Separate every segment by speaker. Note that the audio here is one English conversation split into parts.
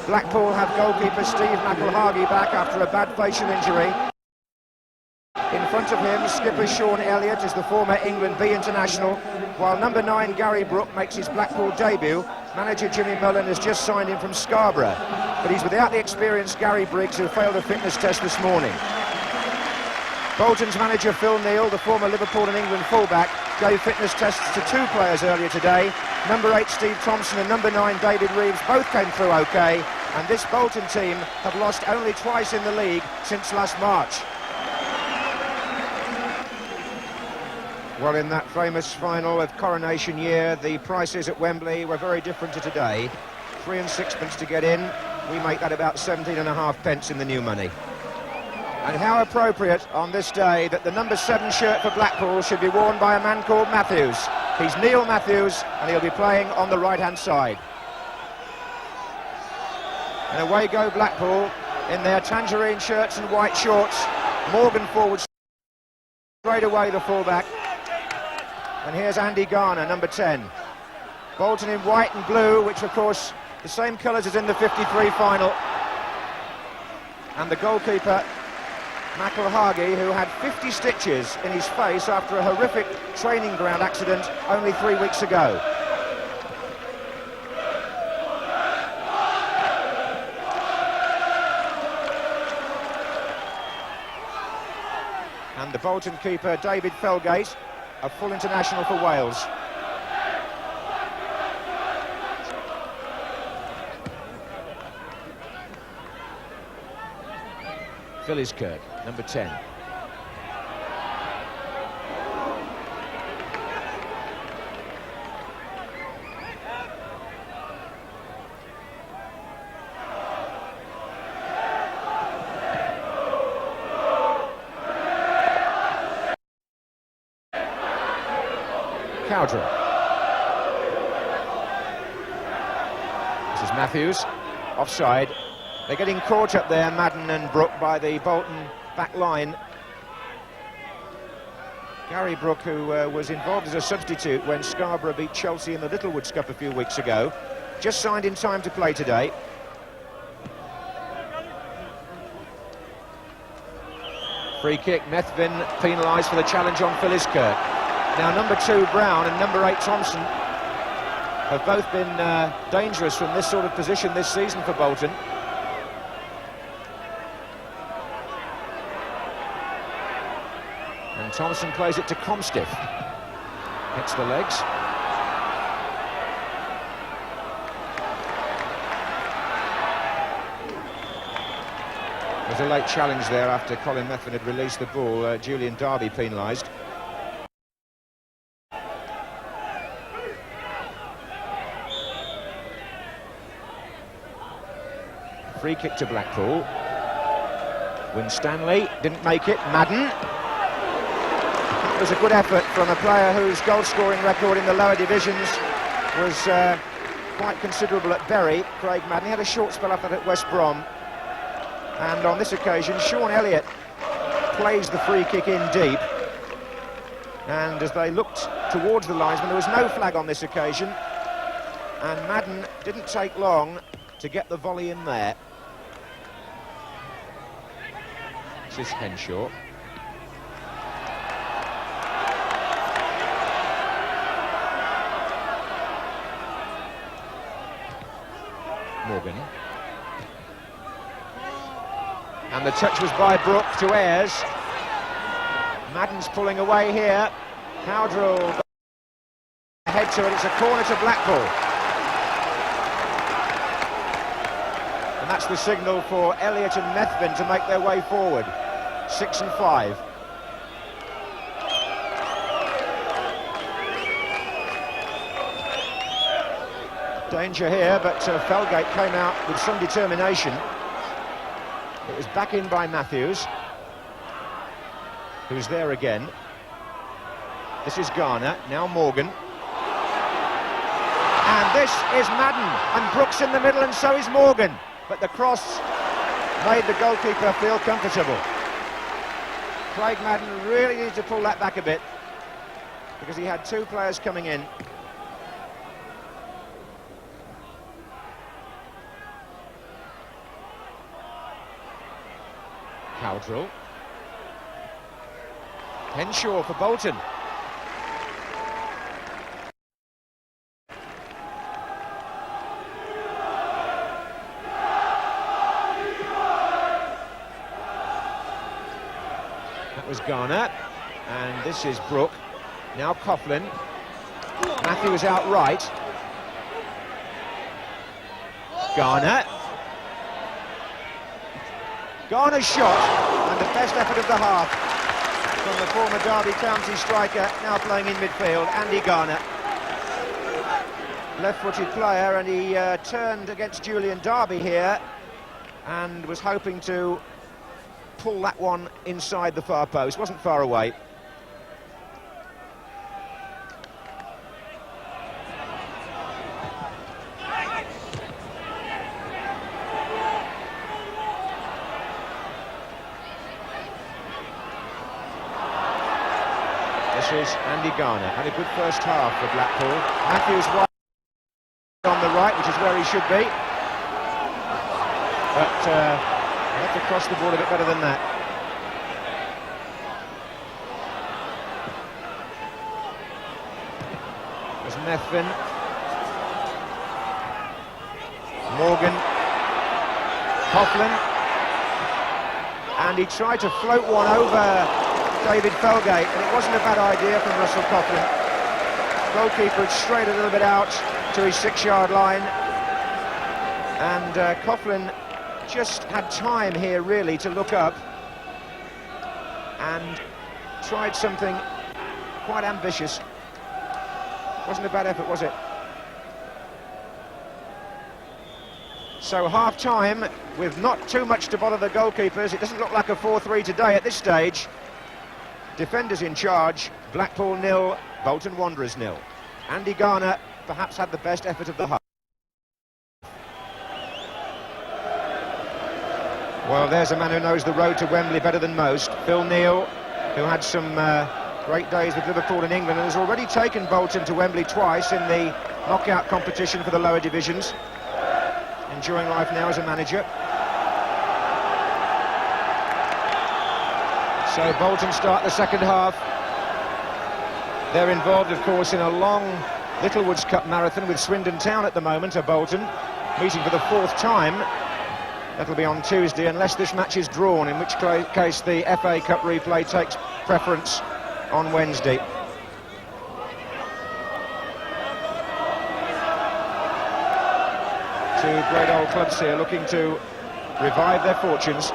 Speaker 1: Blackpool have goalkeeper Steve McElhargy back after a bad facial injury. In front of him, skipper Sean Elliott is the former England B international, while number 9 Gary Brooke makes his Blackpool debut. Manager Jimmy Mullen has just signed him from Scarborough, but he's without the experienced Gary Briggs, who failed a fitness test this morning. Bolton's manager Phil Neal, the former Liverpool and England fullback, gave fitness tests to 2 players earlier today. Number 8 Steve Thompson and number 9 David Reeves both came through OK, and this Bolton team have lost only twice in the league since last March. Well, in that famous final of Coronation year, the prices at Wembley were very different to today. 3 and 6pence to get in. We make that about 17.5 pence in the new money. And how appropriate on this day that the number 7 shirt for Blackpool should be worn by a man called Matthews. He's Neil Matthews, and he'll be playing on the right-hand side. And away go Blackpool in their tangerine shirts and white shorts. Morgan forward straight away, the fullback. And here's Andy Garner, number 10. Bolton in white and blue, which of course the same colours as in the 53 final. And the goalkeeper McElhargy, who had 50 stitches in his face after a horrific training ground accident only 3 weeks ago. And the Bolton keeper David Felgate, a full international for Wales. Philliskirk, number 10. Cowdrey. This is Matthews, offside. They're getting caught up there, Madden and Brooke, by the Bolton back line. Gary Brooke, who was involved as a substitute when Scarborough beat Chelsea in the Littlewoods Cup a few weeks ago, just signed in time to play today. Free kick, Methvin penalised for the challenge on Philliskirk. Now number 2 Brown and number 8 Thompson have both been dangerous from this sort of position this season for Bolton. And Thompson plays it to Comstiff. Hits the legs. There's a late challenge there after Colin Methvin had released the ball. Julian Darby penalised. Free kick to Blackpool. Winstanley didn't make it. Madden. That was a good effort from a player whose goal-scoring record in the lower divisions was quite considerable at Bury. Craig Madden. He had a short spell up at West Brom. And on this occasion, Sean Elliott plays the free kick in deep. And as they looked towards the linesman, there was no flag on this occasion. And Madden didn't take long to get the volley in there. This is Henshaw. Morgan. And the touch was by Brooke to Ayres. Madden's pulling away here. Cowdrey head to it. It's a corner to Blackpool. And that's the signal for Elliott and Methvin to make their way forward. 6 and 5. Danger here, but Felgate came out with some determination. It was back in by Matthews, who's there again. This is Garner, now Morgan. And this is Madden, and Brooks in the middle, and so is Morgan. But the cross made the goalkeeper feel comfortable. Craig Madden really needed to pull that back a bit, because he had 2 players coming in. Cowdrell. Henshaw for Bolton. That was Garner, and this is Brook. Now Coughlin. Matthews out right. Garner. Garner's shot, and the best effort of the half from the former Derby County striker, now playing in midfield, Andy Garner. Left-footed player, and he turned against Julian Derby here and was hoping to pull that one inside the far post. Wasn't far away. This is Andy Garner. Had a good first half for Blackpool. Matthews wide on the right, which is where he should be. But they have to cross the ball a bit better than that. There's Methvin. Morgan. Coughlin. And he tried to float one over David Felgate, and it wasn't a bad idea from Russell Coughlin. Goalkeeper had strayed a little bit out to his 6-yard line, and Coughlin just had time here really to look up and tried something quite ambitious. Wasn't a bad effort, was it? So half-time with not too much to bother the goalkeepers. It doesn't look like a 4-3 today at this stage. Defenders in charge. Blackpool 0, Bolton Wanderers 0. Andy Garner perhaps had the best effort of the half. Well, there's a man who knows the road to Wembley better than most. Phil Neal, who had some great days with Liverpool in England and has already taken Bolton to Wembley twice in the knockout competition for the lower divisions. Enjoying life now as a manager. So Bolton start the second half. They're involved, of course, in a long Littlewoods Cup marathon with Swindon Town at the moment, Bolton, meeting for the 4th time. That'll be on Tuesday, unless this match is drawn, in which case the FA Cup replay takes preference on Wednesday. Two great old clubs here looking to revive their fortunes.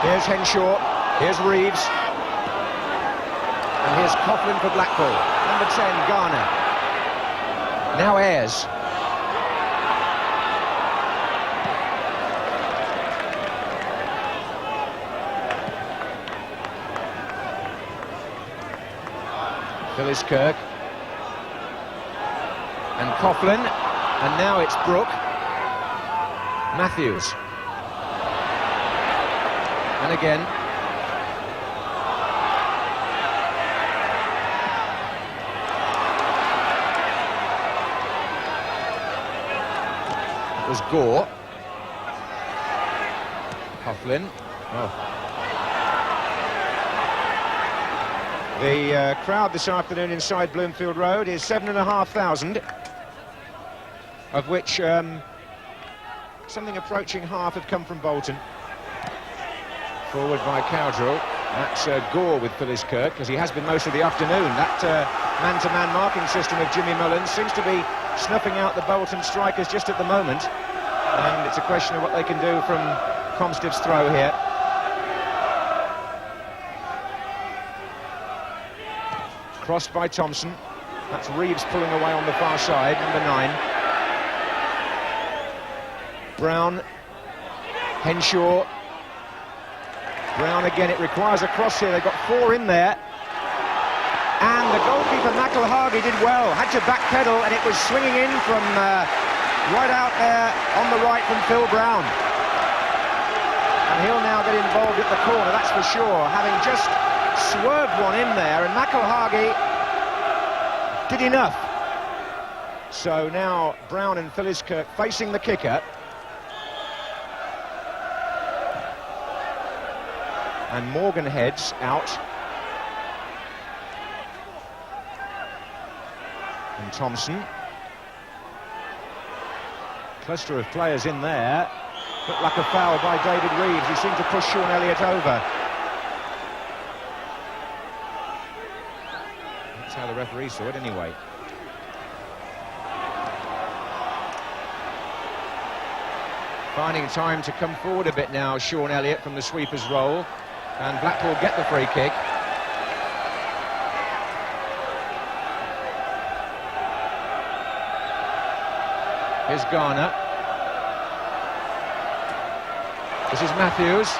Speaker 1: Here's Henshaw. Here's Reeves, and here's Coughlin for Blackpool. Number 10, Garner. Now Ayres. Phyllis Kirk. And Coughlin, and now it's Brook. Matthews. And again. Was Gore. Coughlin. Oh. The crowd this afternoon inside Bloomfield Road is 7,500, of which something approaching half have come from Bolton. Forward by Cowdrell. That's Gore with Phyllis Kirk, because he has been most of the afternoon. That man-to-man marking system of Jimmy Mullins seems to be snuffing out the Bolton strikers just at the moment, and it's a question of what they can do from Comstiff's throw here. Crossed by Thompson. That's Reeves pulling away on the far side, number 9. Brown. Henshaw. Brown again. It requires a cross here. They've got 4 in there. And the goalkeeper, McElhargy, did well. Had to backpedal, and it was swinging in from right out there on the right from Phil Brown. And he'll now get involved at the corner, that's for sure, having just swerved one in there, and McElhargy did enough. So now Brown and Phyllis Kirk facing the kicker. and Morgan heads out. And Thompson. Cluster of players in there. Looked like a foul by David Reeves. He seemed to push Sean Elliott over. That's how the referee saw it anyway. Finding time to come forward a bit now, Sean Elliott, from the sweeper's role. And Blackpool get the free kick. Here's Garner. This is Matthews.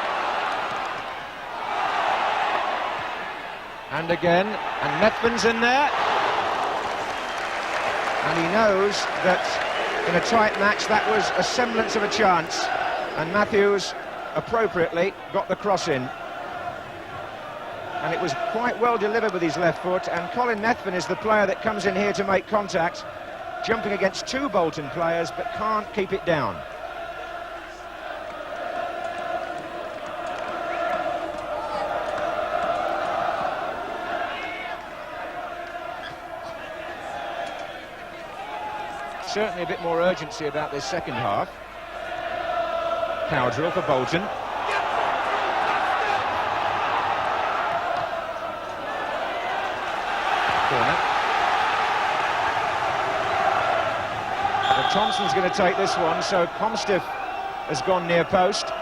Speaker 1: And again, and Methven's in there. And he knows that in a tight match that was a semblance of a chance. And Matthews, appropriately, got the cross in. And it was quite well delivered with his left foot. And Colin Methven is the player that comes in here to make contact, jumping against two Bolton players, but can't keep it down. Certainly a bit more urgency about this second half. Cowdrell for Bolton. Corner. But Thompson's going to take this one, so Comstiff has gone near post.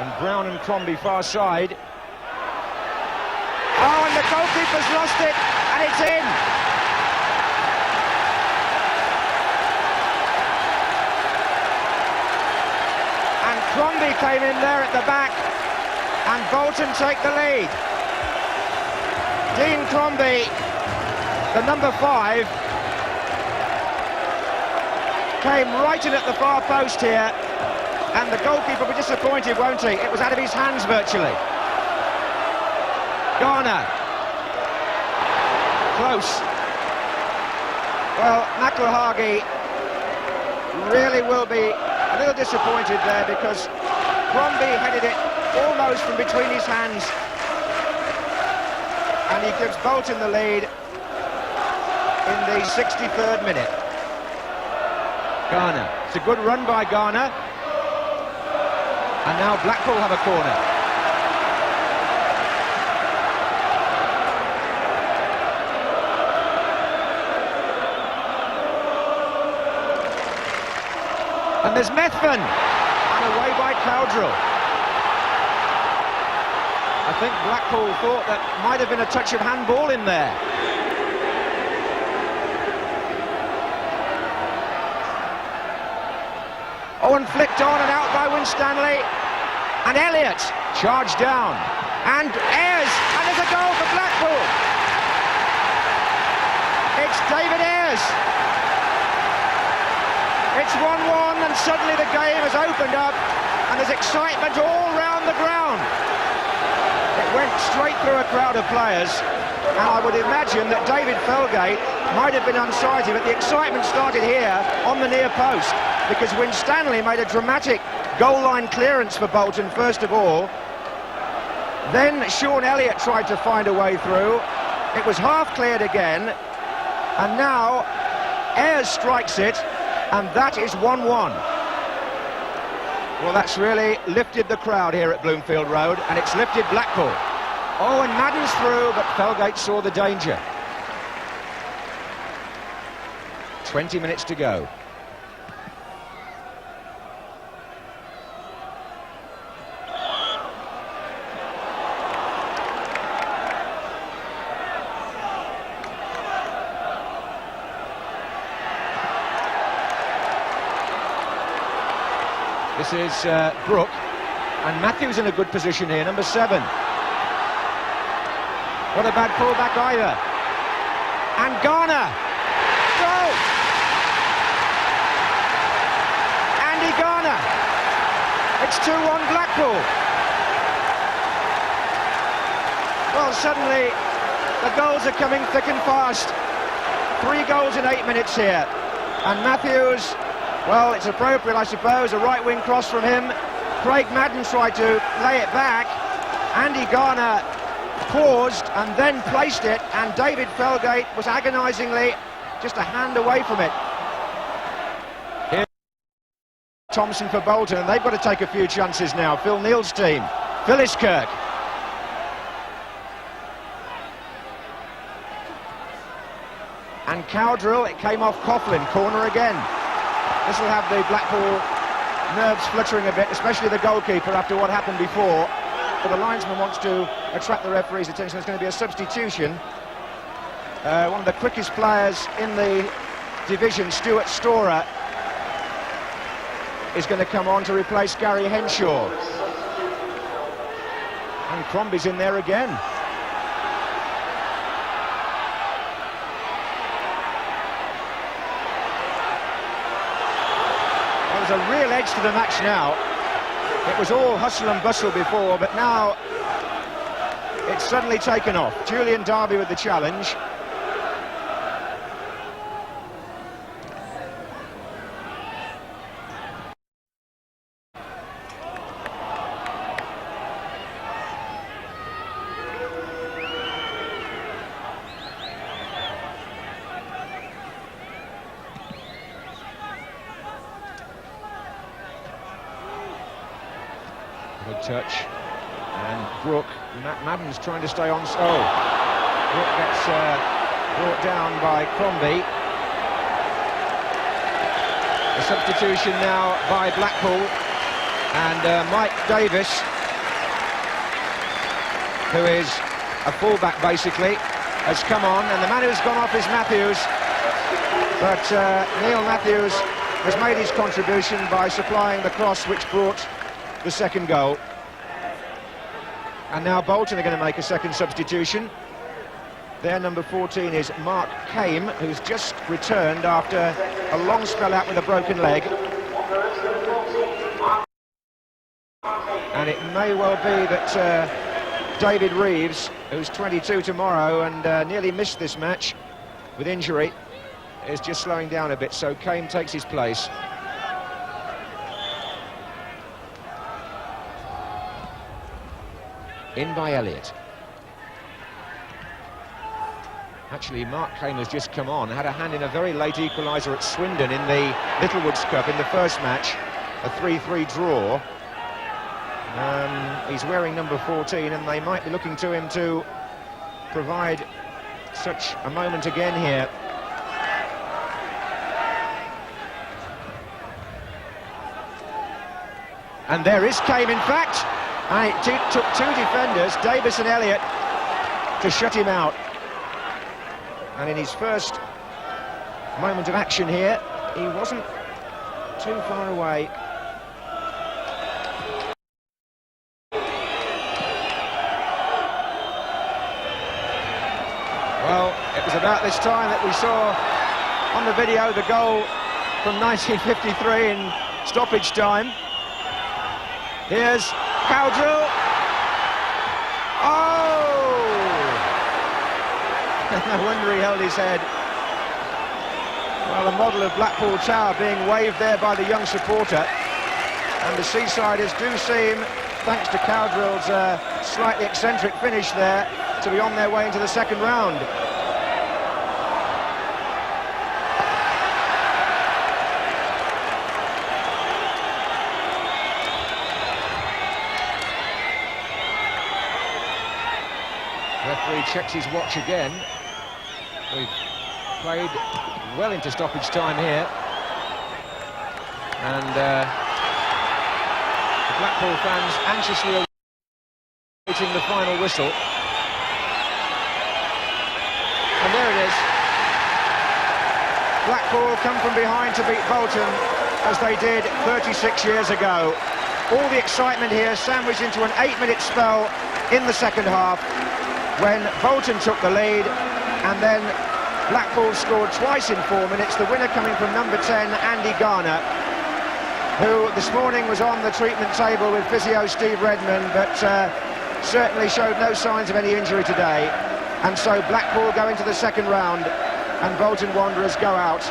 Speaker 1: And Brown and Crombie far side. Oh, and the goalkeeper's lost it, and it's in! Crombie came in there at the back, and Bolton take the lead. Dean Crombie, the number 5, came right in at the far post here, and the goalkeeper will be disappointed, won't he? It was out of his hands virtually. Garner. Close. Well, McIlhargey really will be a little disappointed there, because Crombie headed it almost from between his hands, and he gives Bolton the lead in the 63rd minute. Garner. It's a good run by Garner, and now Blackpool have a corner. And there's Methven, and away by Cowdrell. I think Blackpool thought that might have been a touch of handball in there. Owen flicked on and out by Winstanley, and Elliott charged down, and Ayres, and there's a goal for Blackpool. It's David Ayres. It's 1-1, and suddenly the game has opened up, and there's excitement all round the ground. It went straight through a crowd of players, and I would imagine that David Felgate might have been unsighted, but the excitement started here on the near post, because Winstanley made a dramatic goal line clearance for Bolton first of all. Then Sean Elliott tried to find a way through. It was half cleared again, and now Ayres strikes it. And that is 1-1. Well, that's really lifted the crowd here at Bloomfield Road, and it's lifted Blackpool. Oh, and Madden's through, but Felgate saw the danger. 20 minutes to go. This is Brook, and Matthews in a good position here, number 7. Not a bad pullback either. And Garner. Goal! Andy Garner. It's 2-1 Blackpool. Well, suddenly the goals are coming thick and fast. 3 goals in 8 minutes here. And Matthews, well, it's appropriate, I suppose, a right-wing cross from him. Craig Madden tried to lay it back, Andy Garner paused and then placed it, and David Felgate was agonisingly just a hand away from it. Here Thompson for Bolton, and they've got to take a few chances now. Phil Neal's team. Phyllis Kirk. And Cowdrill, it came off Coughlin, corner again. This will have the Blackpool nerves fluttering a bit, especially the goalkeeper after what happened before. But the linesman wants to attract the referee's attention. There's going to be a substitution. One of the quickest players in the division, Stuart Storer, is going to come on to replace Gary Henshaw. And Crombie's in there again. There's a real edge to the match now. It was all hustle and bustle before, but now it's suddenly taken off. Julian Darby with the challenge. Good touch, and Brooke, Matt Madden's trying to stay on. Oh, Brooke gets brought down by Crombie. A substitution now by Blackpool, and Mike Davis, who is a fullback basically, has come on, and the man who's gone off is Matthews, but Neil Matthews has made his contribution by supplying the cross which brought the second goal. And now Bolton are going to make a second substitution. Their number 14 is Mark Kame, who's just returned after a long spell out with a broken leg. And it may well be that David Reeves, who's 22 tomorrow and nearly missed this match with injury, is just slowing down a bit, so Kame takes his place. In by Elliott. Actually, Mark Kane has just come on, had a hand in a very late equaliser at Swindon in the Littlewoods Cup in the first match, a 3-3 draw. He's wearing number 14, and they might be looking to him to provide such a moment again here. And there is Kane, in fact. And it took two defenders, Davis and Elliott, to shut him out. And in his first moment of action here, he wasn't too far away. Well, it was about this time that we saw on the video the goal from 1953 in stoppage time. Here's Cowdrill. Oh! No wonder he held his head. Well, a model of Blackpool Tower being waved there by the young supporter. And the Seasiders do seem, thanks to Cowdrill's slightly eccentric finish there, to be on their way into the second round. Referee checks his watch again. We've played well into stoppage time here. And the Blackpool fans anxiously awaiting the final whistle. And there it is. Blackpool come from behind to beat Bolton as they did 36 years ago. All the excitement here sandwiched into an 8-minute spell in the second half, when Bolton took the lead, and then Blackpool scored twice in 4 minutes, the winner coming from number 10, Andy Garner, who this morning was on the treatment table with physio Steve Redmond, but certainly showed no signs of any injury today. And so Blackpool go into the second round, and Bolton Wanderers go out